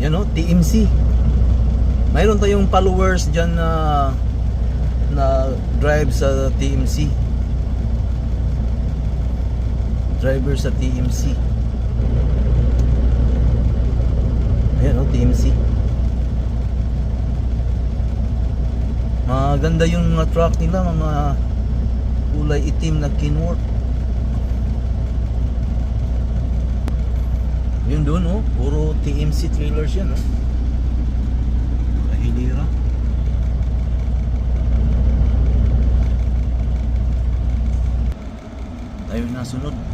Yan o, TMC. Mayroon tayong followers dyan na drive sa TMC. Driver sa TMC. Ayan o, TMC. Maganda yung mga truck nila, mga kulay itim na Kenworth. Yun doon oh, puro TMC trailers yan oh. Kahilira. Tayo na sunod.